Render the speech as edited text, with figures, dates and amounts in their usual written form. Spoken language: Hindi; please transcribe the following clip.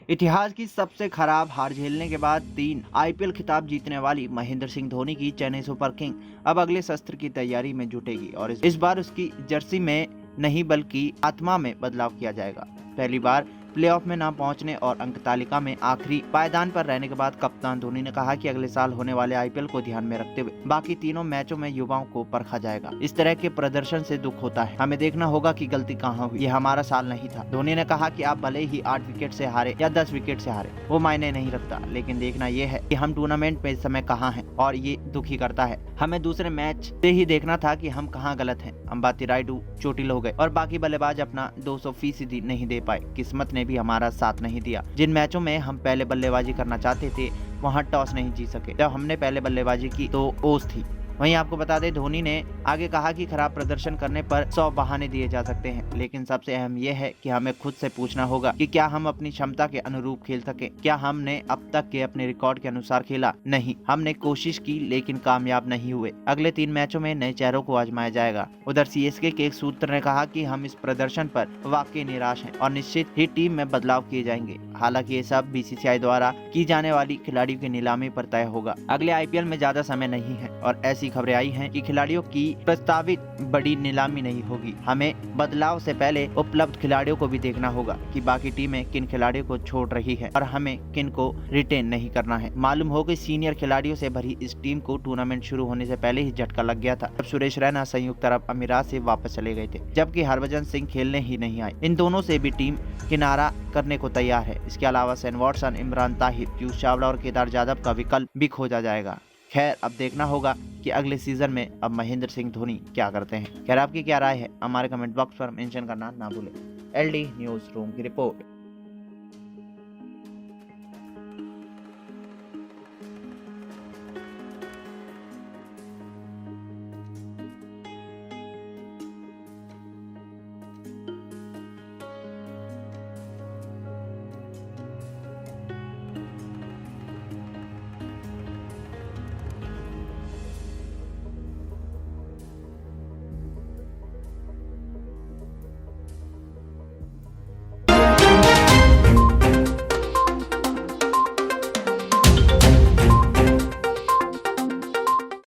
इतिहास की सबसे खराब हार झेलने के बाद 3 आईपीएल खिताब जीतने वाली महेंद्र सिंह धोनी की चेन्नई सुपर किंग अब अगले सत्र की तैयारी में जुटेगी और इस बार उसकी जर्सी में नहीं बल्कि आत्मा में बदलाव किया जाएगा। पहली बार प्लेऑफ में न पहुंचने और अंक तालिका में आखिरी पायदान पर रहने के बाद कप्तान धोनी ने कहा कि अगले साल होने वाले आईपीएल को ध्यान में रखते हुए बाकी तीनों मैचों में युवाओं को परखा जाएगा। इस तरह के प्रदर्शन से दुख होता है, हमें देखना होगा कि गलती कहाँ हुई। ये हमारा साल नहीं था। धोनी ने कहा कि आप भले ही 8 विकेट से हारे या 10 विकेट से हारे, वो मायने नहीं रखता, लेकिन देखना यह है कि हम टूर्नामेंट में इस समय कहाँ हैं और ये दुखी करता है। हमें दूसरे मैच से ही देखना था कि हम कहाँ गलत हैं। अंबाती रायडू चोटिल हो गए और बाकी बल्लेबाज अपना 200% नहीं दे पाए। किस्मत ने भी हमारा साथ नहीं दिया। जिन मैचों में हम पहले बल्लेबाजी करना चाहते थे वहां टॉस नहीं जीत सके। जब हमने पहले बल्लेबाजी की तो ओस थी। वहीं आपको बता दें, धोनी ने आगे कहा कि खराब प्रदर्शन करने पर 100 बहाने दिए जा सकते हैं, लेकिन सबसे अहम यह है कि हमें खुद से पूछना होगा कि क्या हम अपनी क्षमता के अनुरूप खेल सके। क्या हमने अब तक के अपने रिकॉर्ड के अनुसार खेला? नहीं, हमने कोशिश की लेकिन कामयाब नहीं हुए। अगले 3 मैचों में नए चेहरों को आजमाया जाएगा। उधर सीएसके के एक सूत्र ने कहा कि हम इस प्रदर्शन पर वाकई निराश हैं और निश्चित ही टीम में बदलाव किए जाएंगे। हालांकि ये सब बीसीसीआई द्वारा की जाने वाली खिलाड़ियों की नीलामी पर तय होगा। अगले आईपीएल में ज्यादा समय नहीं है और ऐसी खबरें आई हैं कि खिलाड़ियों की प्रस्तावित बड़ी नीलामी नहीं होगी। हमें बदलाव से पहले उपलब्ध खिलाड़ियों को भी देखना होगा कि बाकी टीमें किन खिलाड़ियों को छोड़ रही है और हमें किन को रिटेन नहीं करना है। मालूम हो कि सीनियर खिलाड़ियों से भरी इस टीम को टूर्नामेंट शुरू होने से पहले ही झटका लग गया था। अब सुरेश रैना संयुक्त अरब अमीरात से वापस चले गए थे, जबकि हरभजन सिंह खेलने ही नहीं आए। इन दोनों से भी टीम किनारा करने को तैयार है। इसके अलावा शेन वॉटसन, इमरान ताहिर, पीयूष चावला और केदार जाधव का विकल्प भी खोजा जाएगा। खैर, अब देखना होगा कि अगले सीजन में अब महेंद्र सिंह धोनी क्या करते हैं। खैर, आपकी क्या राय है हमारे कमेंट बॉक्स पर मेंशन करना ना भूलें। एलडी न्यूज रूम की रिपोर्ट।